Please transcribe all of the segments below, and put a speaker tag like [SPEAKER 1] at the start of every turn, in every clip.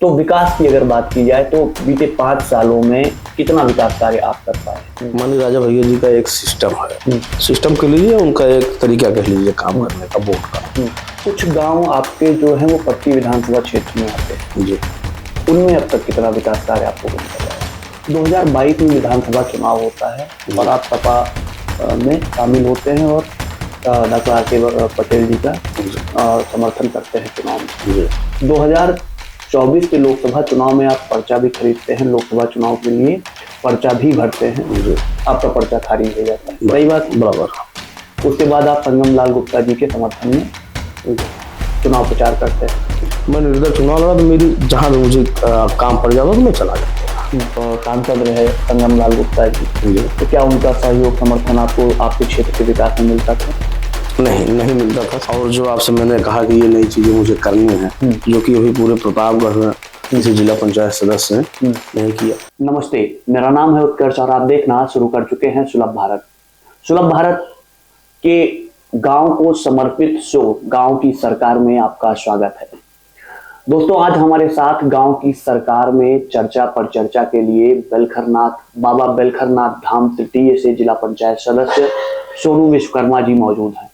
[SPEAKER 1] तो विकास की अगर बात की जाए तो बीते 5 सालों में कितना विकास कार्य आप कर पाए?
[SPEAKER 2] माननीय राजा भैया जी का एक सिस्टम है, सिस्टम कह लीजिए, उनका एक तरीका कह लीजिए काम करने का, बोर्ड का।
[SPEAKER 1] कुछ गांव आपके जो है वो पट्टी विधानसभा क्षेत्र में आते हैं
[SPEAKER 2] जी,
[SPEAKER 1] उनमें अब तक कितना विकास कार्य आपको मिल रहा है? 2022 में विधानसभा चुनाव होता है और आप सपा में शामिल होते हैं और डॉक्टर आर.के. पटेल जी का समर्थन करते हैं चुनाव में। 2024 के लोकसभा चुनाव में आप पर्चा भी खरीदते हैं, लोकसभा चुनाव के लिए पर्चा भी भरते हैं, आपका पर्चा खारिज हो जाता है, सही बात?
[SPEAKER 2] बराबर।
[SPEAKER 1] उसके बाद आप संगम लाल गुप्ता जी के समर्थन में चुनाव प्रचार करते हैं।
[SPEAKER 2] मैं निर्दल चुनाव लड़ा तो मेरी जहाँ मुझे काम पड़ जाता तो मैं चला जाता।
[SPEAKER 1] सांसद रहे संगम लाल गुप्ता जी, तो क्या उनका सहयोग समर्थन आपको आपके क्षेत्र के विकास में मिलता था?
[SPEAKER 2] नहीं मिलता था। और जो आपसे मैंने कहा कि ये नई चीजें मुझे करनी है, जो कि अभी पूरे प्रतापगढ़ में किसी जिला पंचायत सदस्य ने नहीं किया।
[SPEAKER 1] नमस्ते, मेरा नाम है उत्कर्ष और आप देखना शुरू कर चुके हैं सुलभ भारत। सुलभ भारत के गांव को समर्पित शो गांव की सरकार में आपका स्वागत है। दोस्तों, आज हमारे साथ गांव की सरकार में चर्चा पर चर्चा के लिए बाबा बेलखरनाथ धाम तृतीय से जिला पंचायत सदस्य सोनू विश्वकर्मा जी मौजूद हैं।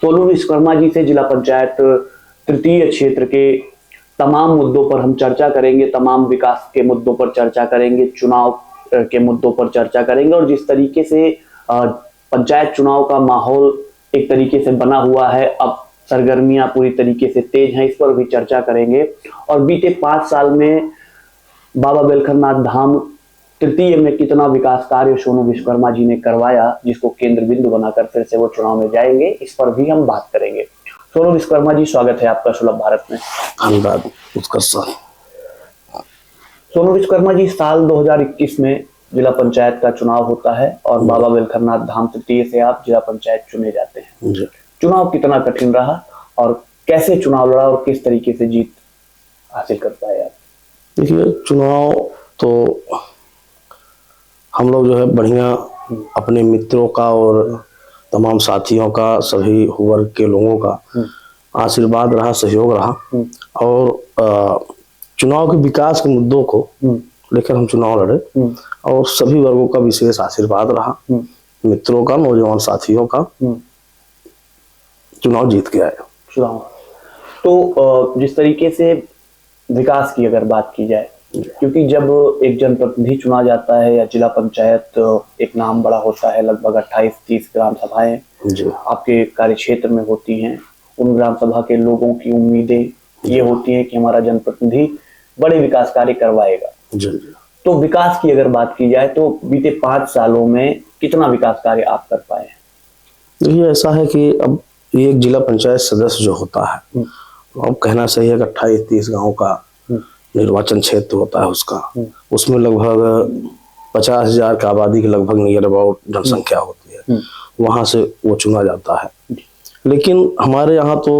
[SPEAKER 1] सोनू विश्वकर्मा जी से जिला पंचायत तृतीय क्षेत्र के तमाम मुद्दों पर हम चर्चा करेंगे, तमाम विकास के मुद्दों पर चर्चा करेंगे, चुनाव के मुद्दों पर चर्चा करेंगे और जिस तरीके से पंचायत चुनाव का माहौल एक तरीके से बना हुआ है, अब सरगर्मियां पूरी तरीके से तेज हैं, इस पर भी चर्चा करेंगे। और बीते 5 साल में बाबा बेलखरनाथ धाम तृतीय में कितना विकास कार्य सोनू विश्वकर्मा जी ने करवाया, जिसको केंद्र बिंदु बनाकर फिर से वो चुनाव में जाएंगे, इस पर भी हम बात करेंगे। सोनू विश्वकर्मा जी, स्वागत है आपका सुलभ भारत में।
[SPEAKER 2] धन्यवाद उत्कर्ष।
[SPEAKER 1] सोनू विश्वकर्मा जी, साल 2021 में जिला पंचायत का चुनाव होता है और बाबा बेलखरनाथ धाम तृतीय से आप जिला पंचायत चुने जाते हैं। चुनाव कितना कठिन रहा और कैसे चुनाव लड़ा और किस तरीके से जीत हासिल कर पाए आप?
[SPEAKER 2] देखिए, चुनाव तो हम लोग जो है बढ़िया अपने मित्रों का और तमाम साथियों का, सभी वर्ग के लोगों का आशीर्वाद रहा, सहयोग रहा और चुनाव के विकास के मुद्दों को लेकर हम चुनाव लड़े और सभी वर्गों का विशेष आशीर्वाद रहा, मित्रों का, नौजवान साथियों का, चुनाव जीत के आए।
[SPEAKER 1] चुनाव तो जिस तरीके से विकास की अगर बात की जाए, क्योंकि जब एक जनप्रतिनिधि चुना जाता है या जिला पंचायत एक नाम बड़ा होता है, लगभग 28-30 ग्राम सभाएं आपके कार्य क्षेत्र में होती हैं, उन ग्राम सभा के लोगों की उम्मीदें ये होती हैं कि हमारा जनप्रतिनिधि बड़े विकास कार्य करवाएगा। तो विकास की अगर बात की जाए तो बीते 5 सालों में कितना विकास कार्य आप कर पाए हैं?
[SPEAKER 2] देखिए, ऐसा है कि अब एक जिला पंचायत सदस्य जो होता है, अब कहना सही है कि 28-30 गाँव का निर्वाचन क्षेत्र होता है उसका, उसमें लगभग 50,000 की आबादी के लगभग नियर अबाउट जनसंख्या होती है, वहां से वो चुना जाता है। लेकिन हमारे यहाँ तो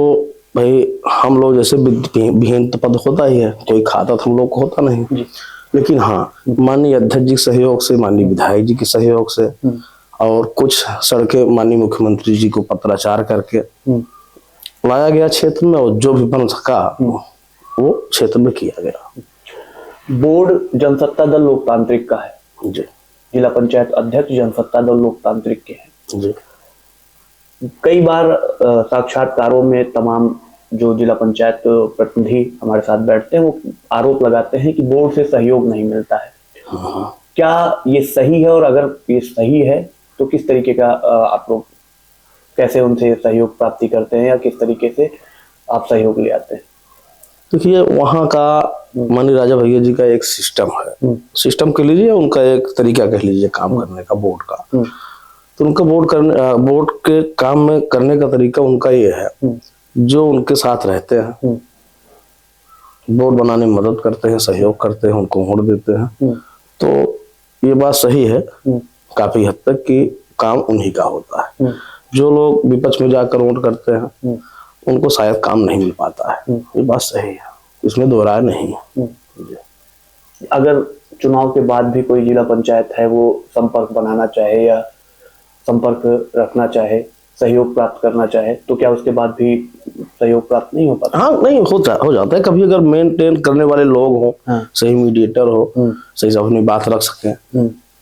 [SPEAKER 2] भाई हम लोग जैसे विहीन पद होता ही है, कोई खाता तो हम लोग को होता नहीं, लेकिन हाँ, माननीय अध्यक्ष जी के सहयोग से, माननीय विधायक जी के सहयोग से और कुछ सड़कें माननीय मुख्यमंत्री जी को पत्राचार करके लाया गया क्षेत्र में, और जो भी बन सका वो क्षेत्र में किया गया।
[SPEAKER 1] बोर्ड जनसत्ता दल लोकतांत्रिक का है
[SPEAKER 2] जी,
[SPEAKER 1] जिला पंचायत अध्यक्ष जनसत्ता दल लोकतांत्रिक के हैं
[SPEAKER 2] जी।
[SPEAKER 1] कई बार साक्षात्कारों में तमाम जो जिला पंचायत प्रतिनिधि हमारे साथ बैठते हैं वो आरोप लगाते हैं कि बोर्ड से सहयोग नहीं मिलता है। क्या ये सही है? और अगर ये सही है तो किस तरीके का आप लोग कैसे उनसे सहयोग प्राप्ति करते हैं या किस तरीके से आप सहयोग ले आते हैं?
[SPEAKER 2] देखिए, वहाँ का माननीय राजा भैया जी का एक सिस्टम है, सिस्टम कह लीजिए, उनका एक तरीका कह लीजिए काम करने का, बोर्ड का। तो उनका बोर्ड के काम में करने का तरीका उनका ये है, जो उनके साथ रहते हैं, बोर्ड बनाने में मदद करते हैं, सहयोग करते हैं, उनको वोट देते हैं, तो ये बात सही है काफी हद तक कि काम उन्हीं का होता है। जो लोग विपक्ष में जाकर वोट करते हैं उनको शायद काम नहीं मिल पाता है, ये बात सही है, इसमें दो राय नहीं है।
[SPEAKER 1] अगर चुनाव के बाद भी कोई जिला पंचायत है वो संपर्क बनाना चाहे या संपर्क रखना चाहे सहयोग प्राप्त करना चाहे तो क्या उसके बाद भी सहयोग प्राप्त नहीं हो पाता?
[SPEAKER 2] हाँ, नहीं हो जाता है कभी, अगर मेंटेन करने वाले लोग हो,
[SPEAKER 1] हाँ।
[SPEAKER 2] सही मीडिएटर हो, सही से अपनी बात रख सके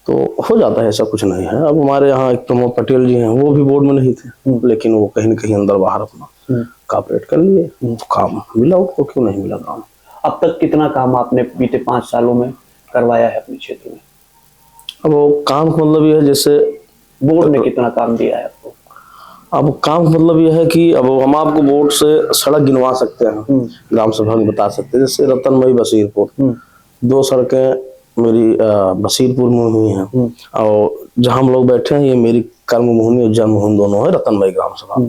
[SPEAKER 2] तो हो जाता है, ऐसा कुछ नहीं है। अब हमारे यहाँ एक प्रमोद पटेल जी हैं, वो भी बोर्ड में नहीं थे, लेकिन वो कहीं न कहीं अंदर बाहर अपना कॉपरेट कर लिए, काम मिला उनको, क्यों नहीं मिला काम।
[SPEAKER 1] अब तक कितना काम आपने बीते 5 सालों में करवाया है अपने क्षेत्र में?
[SPEAKER 2] अब वो काम का मतलब ये है, जैसे
[SPEAKER 1] बोर्ड ने कितना काम दिया है आपको?
[SPEAKER 2] अब काम का मतलब यह है कि अब हम आपको बोर्ड से सड़क गिनवा सकते हैं, ग्राम सभा में बता सकते हैं, जैसे रतनमई बशीरपुर, 2 सड़कें मेरी बशीरपुर में हुई हैं, और जहाँ हम लोग बैठे हैं ये मेरी कर्मभूमि और जन्मभूमि दोनों है, रतनमई ग्राम सभा।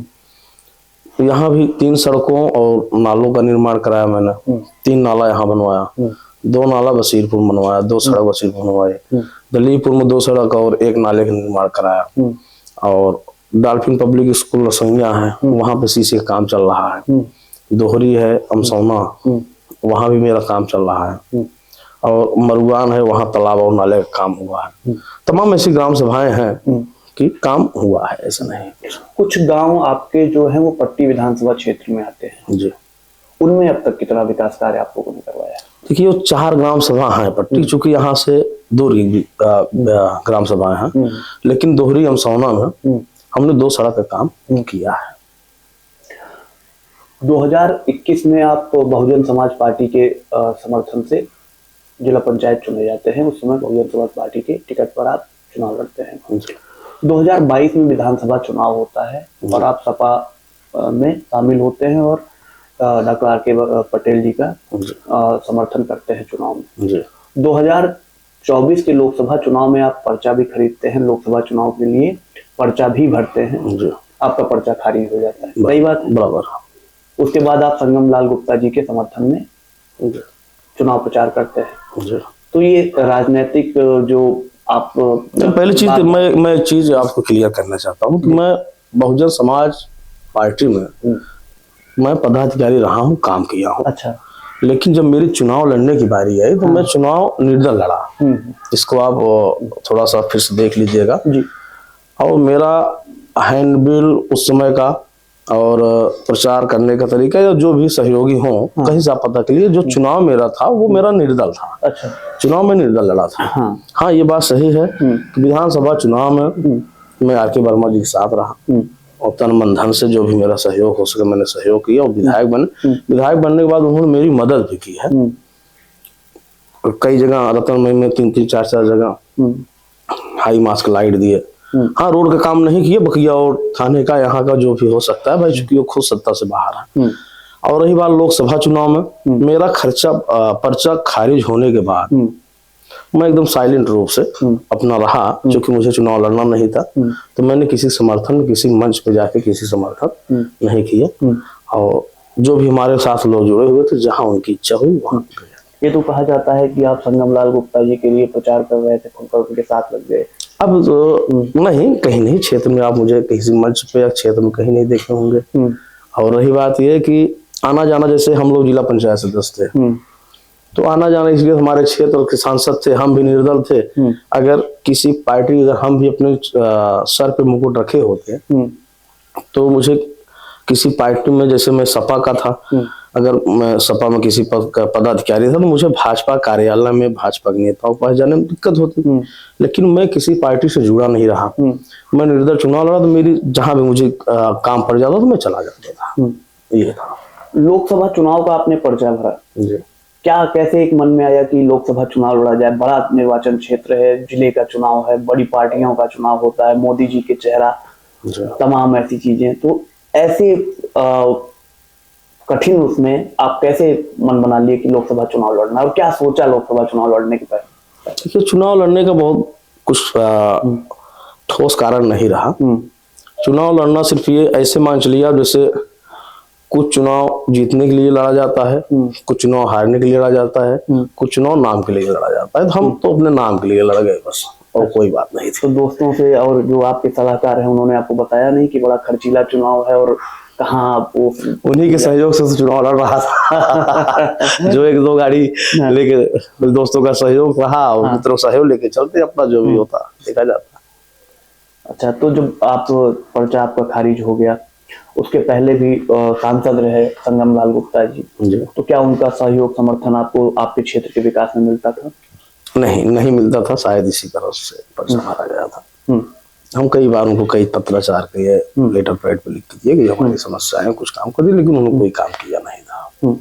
[SPEAKER 2] यहाँ भी 3 सड़कों और नालों का निर्माण कराया मैंने, 3 नाला यहाँ बनवाया, 2 नाला बशीरपुर में बनवाया, 2 सड़क बशीरपुर बनवाई, दलीपुर में 2 सड़क और 1 नाले का निर्माण कराया, और डॉल्फिन पब्लिक स्कूल रसोइया है, वहाँ पे शीशे का काम चल रहा है, दोहरी है अमसौना, वहाँ भी मेरा काम चल रहा है, और मरुआन है, वहाँ तालाब और नाले का काम हुआ है। तमाम ऐसी ग्राम सभाएं हैं कि काम हुआ है, ऐसा नहीं।
[SPEAKER 1] कुछ गांव आपके जो है वो पट्टी विधानसभा क्षेत्र में आते हैं
[SPEAKER 2] जी,
[SPEAKER 1] उनमें अब तक कितना विकास कार्य आप लोगों ने करवाया है?
[SPEAKER 2] देखिए वो 4 ग्राम सभा हैं पट्टी, चूंकि यहाँ से दूर ग्राम सभाएं हैं, लेकिन दोहरी अमसौना में हमने 2 सड़क का काम किया है।
[SPEAKER 1] 2021 में आप बहुजन समाज पार्टी के समर्थन से जिला पंचायत चुने जाते हैं, उस समय बहुजन समाज पार्टी के टिकट पर आप चुनाव लड़ते हैं। 2022 में विधानसभा चुनाव होता है और आप सपा में शामिल होते हैं और डॉक्टर आर.के. पटेल जी का समर्थन करते हैं चुनाव में। 2024 के लोकसभा चुनाव में आप पर्चा भी खरीदते हैं, लोकसभा चुनाव के लिए पर्चा भी भरते हैं, आपका पर्चा खारिज हो जाता है, सही बात है?
[SPEAKER 2] बराबर।
[SPEAKER 1] उसके बाद आप संगम लाल गुप्ता जी के समर्थन में चुनाव प्रचार करते हैं। तो ये राजनीतिक जो आप
[SPEAKER 2] पहली चीज मैं एक चीज आपको क्लियर करना चाहता हूँ कि मैं बहुजन समाज पार्टी में मैं पदाधिकारी रहा हूँ, काम किया हूँ।
[SPEAKER 1] अच्छा।
[SPEAKER 2] लेकिन जब मेरी चुनाव लड़ने की बारी आई तो मैं चुनाव निर्दल लड़ा। इसको आप थोड़ा सा फिर से देख लीजिएगा। और मेरा हैंडबिल उस समय का और प्रचार करने का तरीका या जो भी सहयोगी हों कहीं से पता के लिए, जो चुनाव मेरा था वो मेरा निर्दल था।
[SPEAKER 1] अच्छा।
[SPEAKER 2] चुनाव में निर्दल लड़ा था। हाँ, ये बात सही है कि विधानसभा चुनाव में मैं आर.के. वर्मा जी के साथ रहा और तन मन धन से जो भी मेरा सहयोग हो सके मैंने सहयोग किया और विधायक बने। विधायक बनने के बाद उन्होंने मेरी मदद भी की है। कई जगह रतनमई में 3-3, 4-4 जगह हाई मास्क लाइट दिए। हाँ, रोड का काम नहीं किए, बकिया और थाने का यहाँ का जो भी हो सकता है भाई, चूंकि वो खुद सत्ता से बाहर है। और रही बात लोकसभा चुनाव में, मेरा पर्चा खारिज होने के बाद मैं एकदम साइलेंट रूप से अपना रहा, क्योंकि मुझे चुनाव लड़ना नहीं था। तो मैंने किसी समर्थन, किसी मंच पे जाके किसी समर्थन नहीं किया, और जो भी हमारे साथ लोग जुड़े हुए थे, जहाँ उनकी इच्छा हुई वहाँ।
[SPEAKER 1] ये तो कहा जाता है कि आप संगम लाल गुप्ता जी के लिए प्रचार कर रहे थे, उनके साथ लग गए।
[SPEAKER 2] अब नहीं, कहीं नहीं, क्षेत्र में आप मुझे किसी मंच पे या क्षेत्र में कहीं नहीं देखे होंगे। और रही बात यह कि आना जाना, जैसे हम लोग जिला पंचायत सदस्य थे तो आना जाना, इसलिए हमारे क्षेत्र के सांसद थे, हम भी निर्दल थे। अगर किसी पार्टी, अगर हम भी अपने सर पे मुकुट रखे होते तो मुझे किसी पार्टी में, जैसे मैं सपा का था, अगर मैं सपा में किसी पदाधिकारी था तो मुझे भाजपा कार्यालय में भाजपा के नेताओं के पास जाने में दिक्कत होती। लेकिन मैं किसी पार्टी से जुड़ा नहीं रहा। मैं निर्दल चुनाव लड़ा तो मेरी जहां भी मुझे काम पड़ जाता तो मैं चला जाता था। ये था।
[SPEAKER 1] लोकसभा चुनाव का आपने पर्चा भरा, क्या कैसे एक मन में आया कि लोकसभा चुनाव लड़ा जाए? बड़ा निर्वाचन क्षेत्र है, जिले का चुनाव है, बड़ी पार्टियों का चुनाव होता है, मोदी जी के चेहरा, तमाम ऐसी चीजें। तो ऐसे कठिन उसमें आप कैसे मन बना लिए कि लोकसभा चुनाव लड़ना, और क्या सोचा लोकसभा चुनाव लड़ने के बाद?
[SPEAKER 2] देखिए, चुनाव लड़ने का बहुत कुछ ठोस कारण नहीं रहा। चुनाव लड़ना सिर्फ ये ऐसे मान चलिए आप, जैसे कुछ चुनाव जीतने के लिए लड़ा जाता है, कुछ चुनाव हारने के लिए लड़ा जाता है, कुछ चुनाव नाम के लिए लड़ा जाता है। तो हम तो अपने नाम के लिए लड़ गए बस, और कोई बात नहीं थी।
[SPEAKER 1] तो दोस्तों से और जो आपके सलाहकार हैं उन्होंने आपको बताया नहीं कि बड़ा खर्चीला चुनाव है और कहाँ वो
[SPEAKER 2] उन्हीं के सहयोग से चुनाव लड़ रहा था। जो 1-2 गाड़ी लेके दोस्तों का सहयोग रहा और मित्रों का सहयोग लेके चलते, अपना जो भी होता देखा जाता।
[SPEAKER 1] अच्छा, तो जब आप पर्चा आपका खारिज हो गया, उसके पहले भी सांसद रहे संगम लाल गुप्ता जी, तो क्या उनका सहयोग समर्थन आपको आपके क्षेत्र के विकास में मिलता था?
[SPEAKER 2] नहीं मिलता था, शायद इसी तरह से पर्चा मारा गया था। हम कई बार उनको कई पत्राचार किए, लेटर पैड पे लिख के दिए कि हमारी समस्या है, कुछ काम करिए, लेकिन उन्होंने कोई काम किया नहीं था।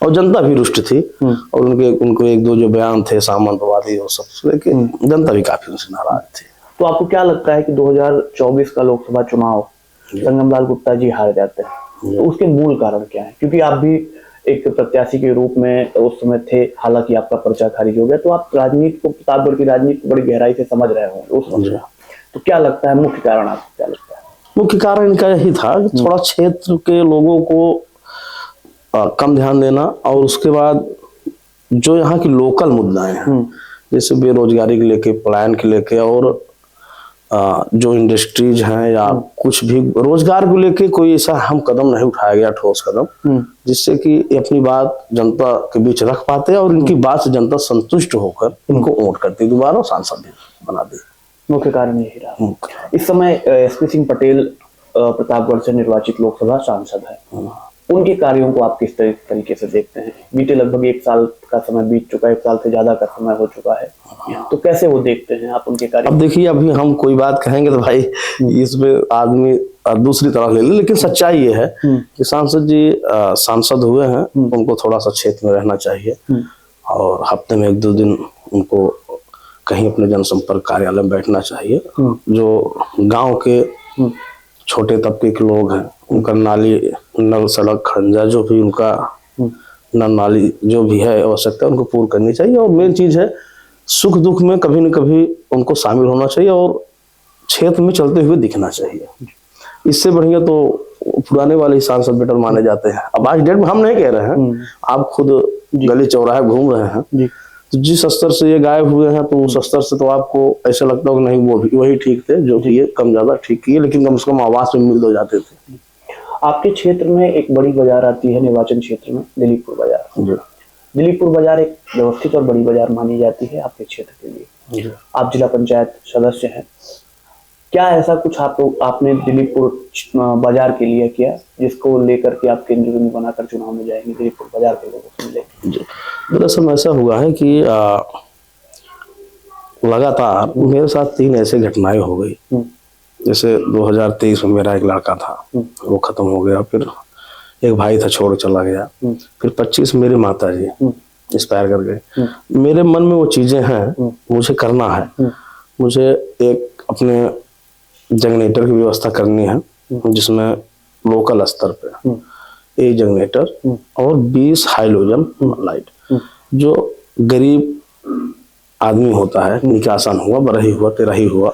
[SPEAKER 2] और जनता भी रुष्ट थी, और उनको एक दो जो बयान थे सामंतवादी और सब लेके जनता भी काफी उनसे नाराज थी।
[SPEAKER 1] तो आपको क्या लगता है कि 2024 का लोकसभा चुनाव संगम लाल गुप्ता जी हार जाते हैं, तो उसके मूल कारण क्या है? क्योंकि आप भी एक प्रत्याशी के रूप में उस समय थे, हालांकि आपका पर्चा खारिज हो गया, तो आप राजनीति को, प्रतापगढ़ की राजनीति को बड़ी गहराई से समझ रहे होंगे उस समय। तो क्या लगता है मुख्य कारण, आपको क्या लगता है?
[SPEAKER 2] मुख्य कारण इनका यही था कि थोड़ा क्षेत्र के लोगों को कम ध्यान देना, और उसके बाद जो यहाँ की लोकल मुद्दाएं हैं, जैसे बेरोजगारी के लेके, पलायन के लेके, और जो इंडस्ट्रीज हैं या कुछ भी रोजगार को लेके कोई ऐसा हम कदम नहीं उठाया गया, ठोस कदम, जिससे कि अपनी बात जनता के बीच रख पाते और इनकी बात से जनता संतुष्ट होकर इनको वोट करती, दोबारा सांसद बना दी।
[SPEAKER 1] मुख्य कारण यही रहा। इस समय एसपी सिंह पटेल प्रतापगढ़ से निर्वाचित लोकसभा सांसद है, उनके कार्यों को आप किस तरीके से देखते हैं? बीते लगभग 1 साल का समय बीत चुका है, 1 साल से ज्यादा का समय हो चुका है, तो कैसे वो देखते हैं आप उनके कार्य?
[SPEAKER 2] अब देखिए, अभी हम कोई बात कहेंगे तो भाई इसमें आदमी दूसरी तरह ले ले, लेकिन सच्चाई ये है कि सांसद जी सांसद हुए हैं, उनको थोड़ा सा क्षेत्र में रहना चाहिए, और हफ्ते में 1-2 दिन उनको कहीं अपने जनसंपर्क कार्यालय में बैठना चाहिए। जो गांव के छोटे तबके के लोग हैं, उनका नाली, नल, सड़क, खंजा, जो भी उनका नल नाली जो भी है आवश्यकता, उनको पूर्ण करनी चाहिए। और मेन चीज है, सुख दुख में कभी न कभी उनको शामिल होना चाहिए और क्षेत्र में चलते हुए दिखना चाहिए। इससे बढ़िया तो पुराने वाले सांसद बेटर माने जाते हैं। अब आज डेट में हम नहीं कह रहे हैं, आप खुद गली चौराहे घूम रहे हैं, तो जिस स्तर से ये गायब हुए हैं, तो उस स्तर से तो आपको ऐसा लगता हो कि नहीं, वो भी वही ठीक थे जो कि ये कम ज्यादा ठीक किए, लेकिन कम से कम आवाज में मिल तो जाते थे।
[SPEAKER 1] आपके क्षेत्र में एक बड़ी बाजार आती है निर्वाचन क्षेत्र में, दिलीपपुर बाजार। दिलीपपुर बाजार एक व्यवस्थित और बड़ी बाजार मानी जाती है आपके क्षेत्र के लिए। आप जिला पंचायत सदस्य हैं, क्या ऐसा कुछ आपने दिलीपपुर बाजार के लिए किया जिसको लेकर के आप केंद्र बिंदु बनाकर चुनाव में जाएंगे दिलीपपुर बाजार के लोगों से मिलेंगे?
[SPEAKER 2] दरअसल ऐसा हुआ है कि लगातार मेरे साथ 3 ऐसे घटनाएं हो गई। जैसे 2023 में मेरा एक लड़का था, वो खत्म हो गया, फिर एक भाई था छोड़ चला गया, फिर 25 मेरी माता जी एक्सपायर कर गए। मेरे मन में वो चीजें हैं, मुझे करना है। मुझे एक अपने जनरेटर की व्यवस्था करनी है, जिसमें लोकल स्तर पे 1 जनरेटर और 20 हाइलोजन लाइट, जो गरीब आदमी होता है, निकासन हुआ, बरही हुआ, तेरही हुआ,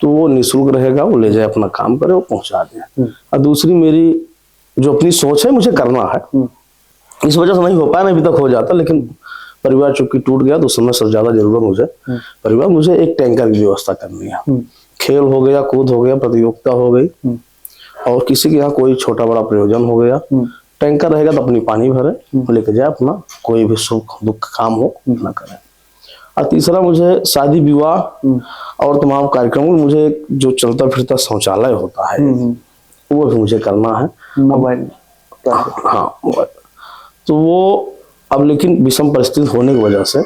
[SPEAKER 2] तो वो निःशुल्क रहेगा, वो ले जाए, अपना काम करे, वो पहुंचा दे। और दूसरी मेरी जो अपनी सोच है, मुझे करना है, इस वजह से नहीं हो पाया, नहीं अभी तक हो जाता, लेकिन परिवार चूंकि टूट गया तो उस समय सबसे ज्यादा जरूरत मुझे एक टैंकर की व्यवस्था करनी है। खेल हो गया, कूद हो गया, प्रतियोगिता हो गई, और किसी के यहाँ कोई छोटा बड़ा प्रयोजन हो गया, टैंकर रहेगा तो अपनी पानी भरे, लेके जाए, अपना कोई भी सुख दुख काम हो ना करे। और तीसरा, मुझे शादी विवाह और तमाम कार्यक्रमों में मुझे जो चलता फिरता शौचालय होता है, वो भी मुझे करना है।
[SPEAKER 1] मोबाइल,
[SPEAKER 2] हाँ मोबाइल, तो वो अब लेकिन विषम परिस्थिति होने की वजह से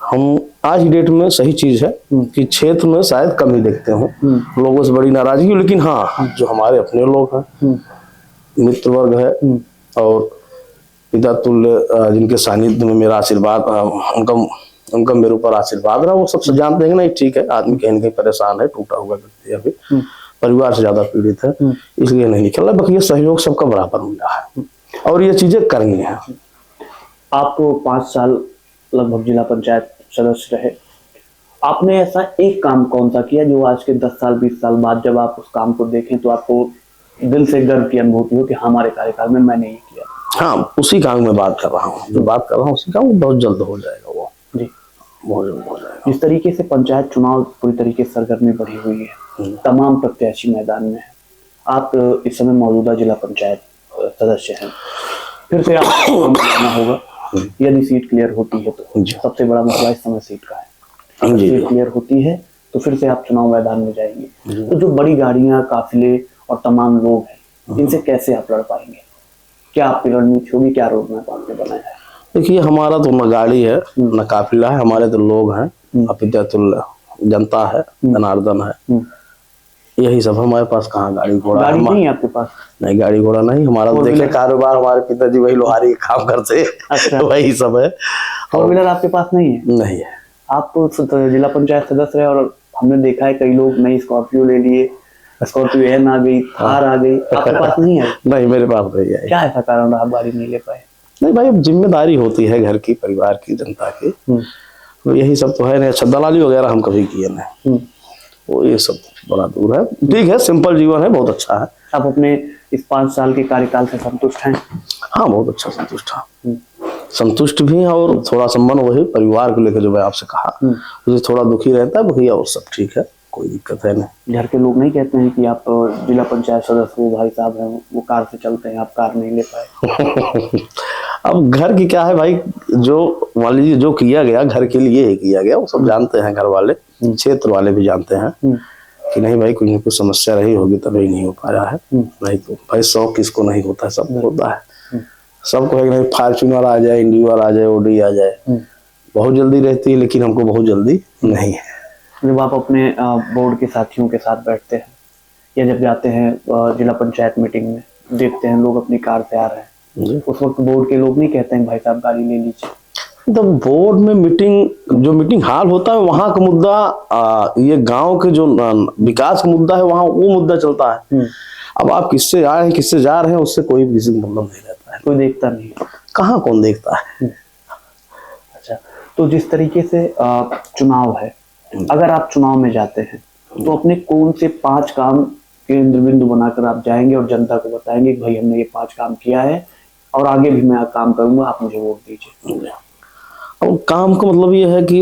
[SPEAKER 2] हम आज की डेट में, सही चीज है कि क्षेत्र में शायद कम ही देखते हो लोगों से बड़ी नाराजगी, लेकिन हाँ, जो हमारे अपने लोग हैं, मित्र वर्ग है, और पिता तुल्य जिनके सानिध्य में मेरा आशीर्वाद, उनका मेरे ऊपर आशीर्वाद रहा, वो सबसे जानते हैं ना, ठीक है, आदमी कहीं न कहीं परेशान है, टूटा हुआ व्यक्ति है, अभी परिवार से ज्यादा पीड़ित है, इसलिए नहीं निकल रहा। बाकी ये सहयोग सबका बराबर मिला है और ये चीजें करनी है।
[SPEAKER 1] आप 5 साल लगभग जिला पंचायत सदस्य रहे, आपने ऐसा एक काम कौन सा किया जो आज के 10 साल 20 साल बाद जब आप उस काम को देखें तो आपको दिल से गर्व की अनुभूति हो कि हमारे कार्यकाल में मैंने ये किया?
[SPEAKER 2] हाँ, उसी काम में बात कर रहा हूँ, जो बात कर रहा हूँ उसी काम में बहुत जल्द हो जाएगा वो।
[SPEAKER 1] जी,
[SPEAKER 2] बहुत जल्द हो जाएगा।
[SPEAKER 1] जिस तरीके से पंचायत चुनाव पूरी तरीके से सरगर्मी बढ़ी हुई है, तमाम प्रत्याशी मैदान में है, आप इस समय मौजूदा जिला पंचायत सदस्य हैं, फिर से आपको बताना होगा, यदि सीट क्लियर होती है तो सबसे बड़ा मसला इस समय सीट का है। सीट क्लियर होती है तो फिर से आप चुनाव मैदान में जाएंगे, तो जो बड़ी गाड़ियां, काफिले और तमाम लोग हैं, इनसे कैसे आप लड़ पाएंगे? क्या आपकी रणनीति होगी, क्या रोड मैप आपने बनाया है?
[SPEAKER 2] देखिए, हमारा तो न गाड़ी है न काफिला है, हमारे तो लोग हैं, अपितुल जनता है, जनार्दन है, यही सब। हमारे पास कहाँ गाड़ी घोड़ा?
[SPEAKER 1] गाड़ी नहीं है आपके पास?
[SPEAKER 2] नहीं, गाड़ी घोड़ा नहीं। हमारा तो देखे कारोबार, हमारे पिताजी वही लोहारी का काम करते हैं।
[SPEAKER 1] अच्छा।
[SPEAKER 2] वही सब है।
[SPEAKER 1] फोर व्हीलर आपके पास नहीं है?
[SPEAKER 2] नहीं है।
[SPEAKER 1] आप तो जिला पंचायत सदस्य रहे, और हमने देखा है कई लोग नई स्कॉर्पियो ले लिए, स्कॉर्पियो एन आ गई, थार आ गई, आपके पास नहीं है?
[SPEAKER 2] नहीं, मेरे पास नहीं है।
[SPEAKER 1] क्या ऐसा कारण रहा आप गाड़ी नहीं ले पाए?
[SPEAKER 2] नहीं भाई, अब जिम्मेदारी होती है घर की, परिवार की, जनता की, तो यही सब तो है नहीं। अच्छा, दलाली वगैरह हम कभी किए नहीं, वो ये सब बड़ा दूर है। ठीक है, सिंपल जीवन है, बहुत अच्छा है।
[SPEAKER 1] आप अपने इस 5 साल के कार्यकाल से संतुष्ट हैं?
[SPEAKER 2] हाँ, बहुत अच्छा संतुष्ट है, संतुष्ट भी है। और थोड़ा संबंध वही परिवार को लेकर जो मैं आपसे कहा, मुझे थोड़ा दुखी रहता है भैया, और सब ठीक है, कोई दिक्कत है नहीं।
[SPEAKER 1] घर के लोग नहीं कहते हैं कि आप जिला पंचायत सदस्य वो भाई साहब हैं, वो कार से चलते हैं, आप कार नहीं ले पाए?
[SPEAKER 2] अब घर की क्या है भाई, जो मान लीजिए जो किया गया घर के लिए ही किया गया, वो सब जानते हैं, घर वाले, क्षेत्र वाले भी जानते हैं कि नहीं भाई, कुछ न कुछ समस्या रही होगी तभी नहीं हो पाया है। नहीं तो भाई शौक किसको नहीं होता है, सबको होता है। सबको है कि नहीं, फॉर्च्यूनर आ जाए, इंडिविजुअल आ जाए, ओडी आ जाए, बहुत जल्दी रहती है, लेकिन हमको बहुत जल्दी नहीं है।
[SPEAKER 1] जब आप अपने बोर्ड के साथियों के साथ बैठते हैं, या जब जाते हैं जिला पंचायत मीटिंग में, देखते हैं लोग अपनी कार से आ रहे हैं, उस वक्त बोर्ड के लोग नहीं कहते हैं भाई साहब गाड़ी ले लीजिए?
[SPEAKER 2] तो बोर्ड में जो मीटिंग हाल होता है, वहाँ का मुद्दा, ये गांव के जो विकास का मुद्दा है, वहाँ वो मुद्दा चलता है। अब आप किससे आ रहे हैं, किससे जा रहे हैं, उससे कोई किसी का मतलब नहीं रहता है,
[SPEAKER 1] कोई देखता नहीं।
[SPEAKER 2] कहाँ कौन देखता है?
[SPEAKER 1] अच्छा, तो जिस तरीके से चुनाव है, अगर आप चुनाव में जाते हैं तो अपने कौन से 5 काम केंद्र बिंदु बनाकर आप जाएंगे और जनता को बताएंगे कि भाई हमने ये 5 काम किया है और आगे भी मैं काम करूंगा, आप मुझे वोट दीजिए?
[SPEAKER 2] और काम का मतलब ये है कि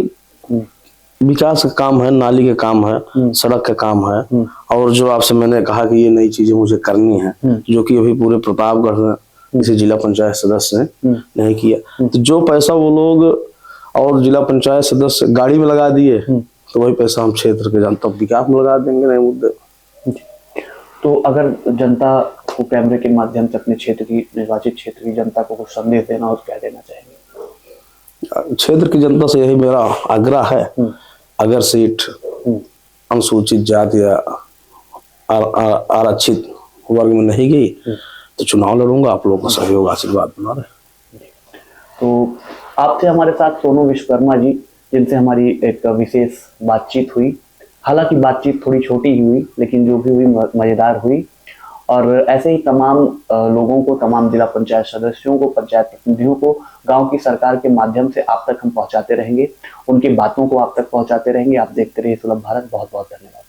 [SPEAKER 2] विकास का काम है, नाली का काम है, सड़क का काम है, और जो आपसे मैंने कहा कि ये नई चीजें मुझे करनी है, जो कि अभी पूरे प्रतापगढ़ में किसी जिला पंचायत सदस्य ने नहीं किया। तो जो पैसा वो लोग और जिला पंचायत सदस्य गाड़ी में लगा दिए, तो वही पैसा हम क्षेत्र के जनता विकास में लगा देंगे, नहीं मुद्दे।
[SPEAKER 1] तो अगर जनता को कैमरे के माध्यम से अपने क्षेत्र की, निर्वाचित क्षेत्र की जनता को कुछ संदेश देना हो, क्या देना चाहेंगे?
[SPEAKER 2] क्षेत्र की जनता से यही मेरा आग्रह है, अगर सीट अनुसूचित जाति या आरक्षित वर्ग में नहीं गई तो चुनाव लड़ूंगा, आप लोगों का सहयोग आशीर्वाद बना रहे। तो
[SPEAKER 1] आप थे हमारे साथ सोनू विश्वकर्मा जी, जिनसे हमारी एक विशेष बातचीत हुई। हालांकि बातचीत थोड़ी छोटी ही हुई, लेकिन जो भी हुई मजेदार हुई। और ऐसे ही तमाम लोगों को, तमाम जिला पंचायत सदस्यों को, पंचायत प्रतिनिधियों को गांव की सरकार के माध्यम से आप तक हम पहुंचाते रहेंगे, उनकी बातों को आप तक पहुंचाते रहेंगे। आप देखते रहिए सुलभ भारत। बहुत बहुत धन्यवाद।